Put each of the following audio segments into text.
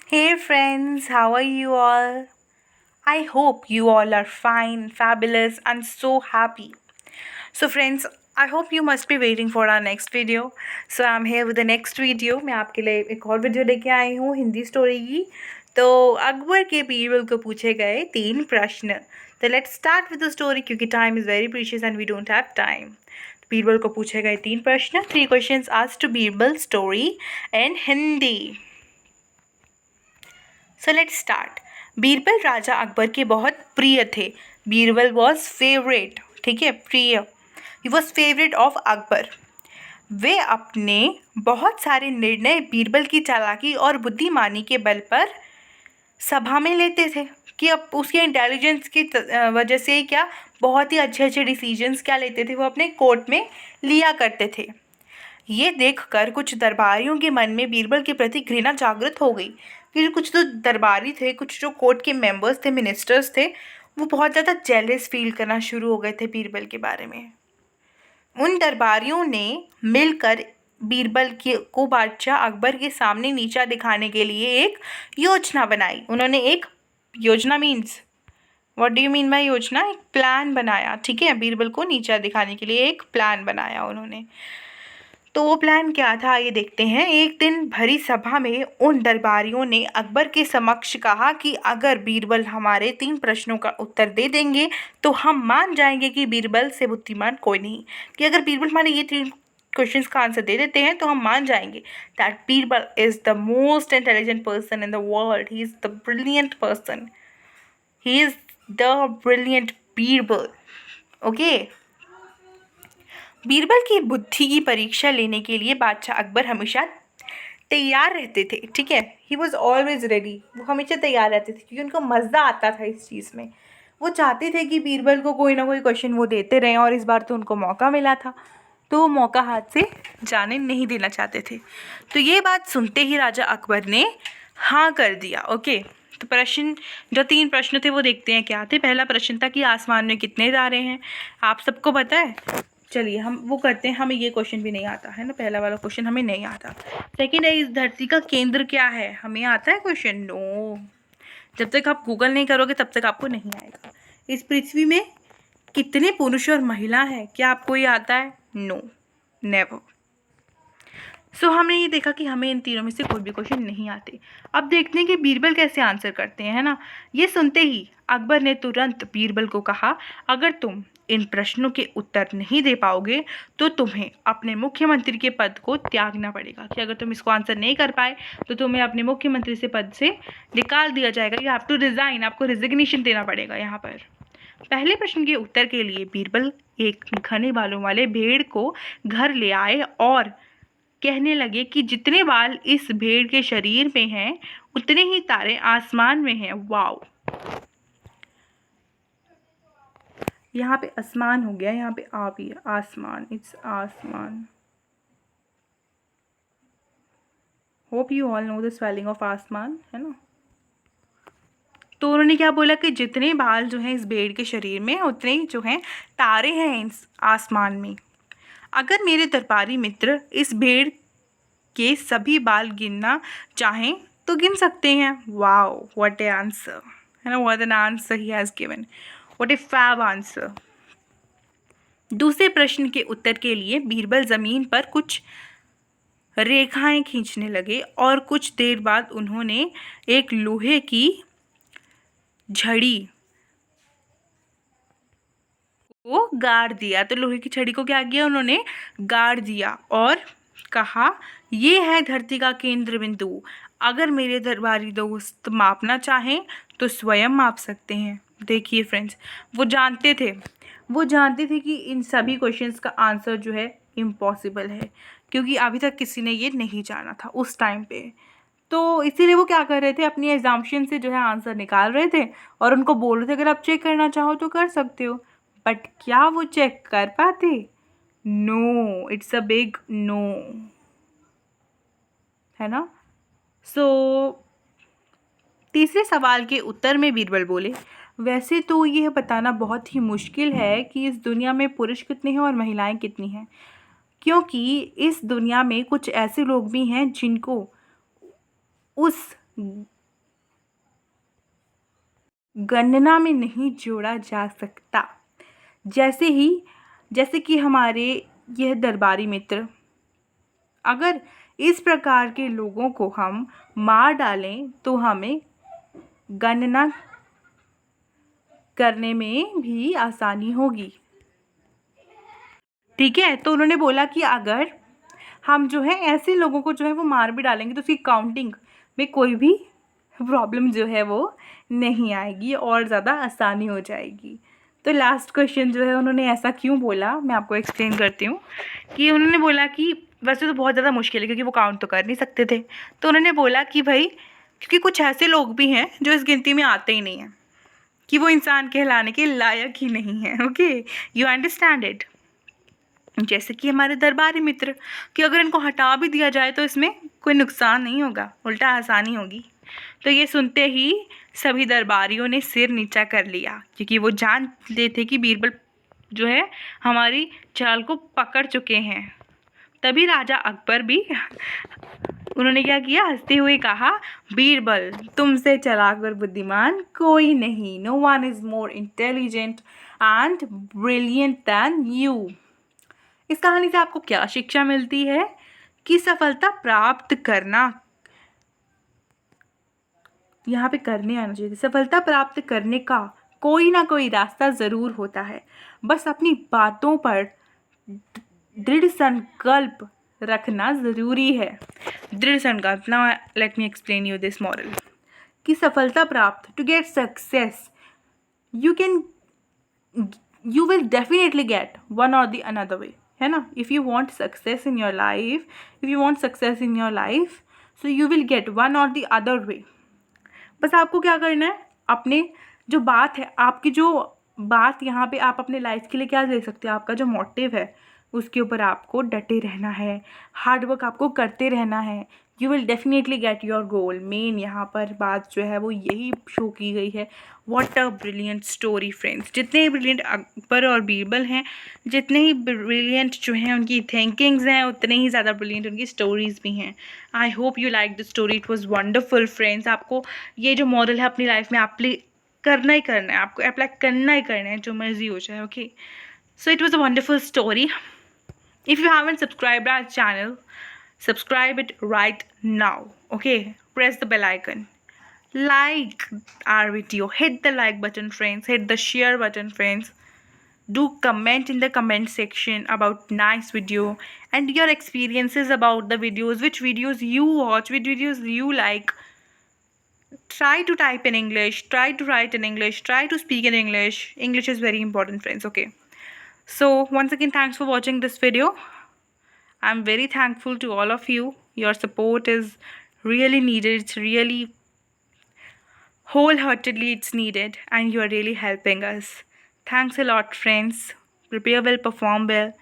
Hey friends, how are you all? I hope you all are fine, fabulous, and so happy. So, friends, I hope you must be waiting for our next video. So, I'm here with the next video. मैं आपके लिए एक और video लेके आई हूँ Hindi story की. तो अकबर के बीरबल को पूछे गए 3 प्रश्न. तो let's start with the story क्योंकि time is very precious and we don't have time. Birbal को पूछे गए 3 प्रश्न. 3 questions asked to Birbal story in Hindi. So let's start. Birbal राजा अकबर के बहुत प्रिय थे. Birbal was favourite. ठीक है, प्रिय. He was favourite of Akbar. वे अपने बहुत सारे निर्णय बीरबल की चालाकी और बुद्धिमानी के बल पर सभा में लेते थे कि अब उसके इंटेलिजेंस की वजह से क्या बहुत ही अच्छे अच्छे डिसीजंस क्या लेते थे वो अपने कोर्ट में लिया करते थे. ये देखकर कुछ दरबारियों के मन में बीरबल के प्रति घृणा जागृत हो गई. क्योंकि कुछ तो दरबारी थे, कुछ जो कोर्ट के मेंबर्स थे, मिनिस्टर्स थे, वो बहुत ज़्यादा जेलस फील करना शुरू हो गए थे बीरबल के बारे में. उन दरबारियों ने मिलकर बीरबल को बादशाह अकबर के सामने नीचा दिखाने के लिए एक योजना बनाई. उन्होंने एक योजना means what do you mean by योजना? एक प्लान बनाया. ठीक है, बीरबल को नीचा दिखाने के लिए एक प्लान बनाया उन्होंने. तो वो प्लान क्या था ये देखते हैं. एक दिन भरी सभा में उन दरबारियों ने अकबर के समक्ष कहा कि अगर बीरबल हमारे 3 प्रश्नों का उत्तर दे देंगे तो हम मान जाएंगे कि बीरबल से बुद्धिमान कोई नहीं. कि अगर बीरबल हमारे ये 3 क्वेश्चंस का आंसर दे देते हैं तो हम मान जाएंगे that Birbal is the most intelligent person in the world. He is the brilliant person. He is the brilliant Birbal. Okay. Birbal की बुद्धि की परीक्षा लेने के लिए बादशाह अकबर हमेशा तैयार रहते थे. ठीक है, ही वॉज ऑलवेज रेडी. वो हमेशा तैयार रहते थे क्योंकि उनको मज़ा आता था इस चीज़ में. वो चाहते थे कि बीरबल को कोई ना कोई क्वेश्चन वो देते रहें और इस बार तो उनको मौका मिला था तो वो मौका हाथ से जाने नहीं देना चाहते थे. तो ये बात सुनते ही राजा अकबर ने हाँ कर दिया. ओके. तो प्रश्न जो 3 प्रश्न थे वो देखते हैं क्या थे. पहला प्रश्न था कि आसमान में कितने तारे हैं. आप सबको पता है. चलिए हम वो करते हैं. हमें ये क्वेश्चन भी नहीं आता है ना, पहला वाला क्वेश्चन हमें नहीं आता. सेकंड है इस धरती का केंद्र क्या है. हमें आता है क्वेश्चन? नो. जब तक आप गूगल नहीं करोगे तब तक आपको नहीं आएगा. इस पृथ्वी में कितने पुरुष और महिला हैं, क्या आपको ये आता है? No, never. सो हमने ये देखा कि हमें इन तीनों में से कोई भी क्वेश्चन नहीं आते. अब देखते हैं कि बीरबल कैसे आंसर करते हैं, है ना. ये सुनते ही अकबर ने तुरंत बीरबल को कहा, अगर तुम इन प्रश्नों के उत्तर नहीं दे पाओगे तो तुम्हें अपने मुख्यमंत्री के पद को त्यागना पड़ेगा. कि अगर तुम इसको आंसर नहीं कर पाए तो तुम्हें अपने मुख्यमंत्री से पद से निकाल दिया जाएगा. You have to resign. आपको रिजिग्नेशन देना पड़ेगा यहाँ पर. पहले प्रश्न के उत्तर के लिए बीरबल एक घने बालों वाले भेड़ को घर ले आए और कहने लगे कि जितने बाल इस भेड़ के शरीर में हैं उतने ही तारे आसमान में हैं. वाओ. यहाँ पे आसमान हो गया, यहाँ पे आ भी है. आसमान. इट्स आसमान. Hope you all know the spelling of आसमान, है ना. तो उन्होंने क्या बोला कि जितने बाल जो हैं इस भेड़ के शरीर में उतने ही जो हैं तारे हैं इस आसमान में. अगर मेरे दरबारी मित्र इस भेड़ के सभी बाल गिनना चाहें तो गिन सकते हैं. वाओ, व्हाट ए आंसर, है ना. What an answer he has given. What a fab answer. दूसरे प्रश्न के उत्तर के लिए बीरबल ज़मीन पर कुछ रेखाएं खींचने लगे और कुछ देर बाद उन्होंने एक लोहे की झड़ी को गाड़ दिया. तो लोहे की छड़ी को क्या किया उन्होंने? गाड़ दिया और कहा, ये है धरती का केंद्र बिंदु. अगर मेरे दरबारी दोस्त मापना चाहें तो स्वयं माप सकते हैं. देखिए फ्रेंड्स, वो जानते थे कि इन सभी क्वेश्चंस का आंसर जो है इम्पॉसिबल है क्योंकि अभी तक किसी ने ये नहीं जाना था उस टाइम पे. तो इसीलिए वो क्या कर रहे थे, अपनी एग्जाम्पशन से जो है आंसर निकाल रहे थे और उनको बोल रहे थे अगर आप चेक करना चाहो तो कर सकते हो. बट क्या वो चेक कर पाते? No. It's a big no, है ना. सो तीसरे सवाल के उत्तर में बीरबल बोले, वैसे तो यह बताना बहुत ही मुश्किल है कि इस दुनिया में पुरुष कितने हैं और महिलाएं कितनी हैं, क्योंकि इस दुनिया में कुछ ऐसे लोग भी हैं जिनको उस गणना में नहीं जोड़ा जा सकता। जैसे कि हमारे यह दरबारी मित्र, अगर इस प्रकार के लोगों को हम मार डालें तो हमें गणना करने में भी आसानी होगी। ठीक है, तो उन्होंने बोला कि अगर हम जो है ऐसे लोगों को जो है वो मार भी डालेंगे तो उसकी काउंटिंग में कोई भी प्रॉब्लम जो है वो नहीं आएगी और ज़्यादा आसानी हो जाएगी। तो लास्ट क्वेश्चन जो है उन्होंने ऐसा क्यों बोला, मैं आपको एक्सप्लेन करती हूँ। कि उन्होंने बोला कि वैसे तो बहुत ज़्यादा मुश्किल है क्योंकि वो काउंट तो कर नहीं सकते थे, तो उन्होंने बोला कि भाई क्योंकि कुछ ऐसे लोग भी हैं जो इस गिनती में आते ही नहीं हैं, कि वो इंसान कहलाने के लायक ही नहीं है। Okay, you understand it. जैसे कि हमारे दरबारी मित्र, कि अगर इनको हटा भी दिया जाए तो इसमें कोई नुकसान नहीं होगा, उल्टा आसानी होगी। तो ये सुनते ही सभी दरबारियों ने सिर नीचा कर लिया, क्योंकि वो जानते थे कि बीरबल जो है हमारी चाल को पकड़ चुके हैं। तभी राजा अकबर भी उन्होंने क्या किया, हंसते हुए कहा, बीरबल तुमसे चालाक और बुद्धिमान कोई नहीं, no one is more intelligent and brilliant than you. इस कहानी से आपको क्या शिक्षा मिलती है? कि सफलता प्राप्त करना, यहाँ पे करने आना चाहिए, सफलता प्राप्त करने का कोई ना कोई रास्ता ज़रूर होता है, बस अपनी बातों पर दृढ़ संकल्प रखना ज़रूरी है। दृढ़ संकल्प, now let me explain you this moral. कि सफलता प्राप्त, to get success you will definitely get one or the another way, है ना। if you want success in your life so you will get one or the other way। बस आपको क्या करना है, अपने जो बात है, आपकी जो बात यहाँ पे आप अपने लाइफ के लिए क्या ले सकते हो, आपका जो मोटिव है उसके ऊपर आपको डटे रहना है, हार्डवर्क आपको करते रहना है। You will definitely get your goal. Main यहाँ पर बात जो है वो यही शो की गई है। What a brilliant story friends. जितने ही ब्रिलियंट अकबर और बीरबल हैं, जितने ही ब्रिलियंट जो हैं उनकी थिंकिंग्स हैं, उतने ही ज़्यादा ब्रिलियंट उनकी स्टोरीज़ भी हैं। I hope you like the story, it was wonderful friends. आपको ये जो मॉडल है अपनी लाइफ में करना ही करना है, आपको अप्लाई करना ही करना है, जो मर्जी हो जाए। Okay, so it was a wonderful story. If you haven't subscribed our channel, subscribe it right now. Okay, press the bell icon, like our video, hit the like button friends, hit the share button friends. Do comment in the comment section about nice video and your experiences about the videos, which videos you watch, which videos you like. Try to type in English, try to write in English, try to speak in English. English is very important friends. Okay, so once again, thanks for watching this video. I'm very thankful to all of you. Your support is really needed. It's really wholeheartedly it's needed, and you are really helping us. Thanks a lot friends. Prepare well, perform well.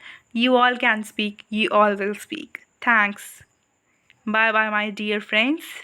You all can speak, you all will speak. Thanks. Bye bye my dear friends.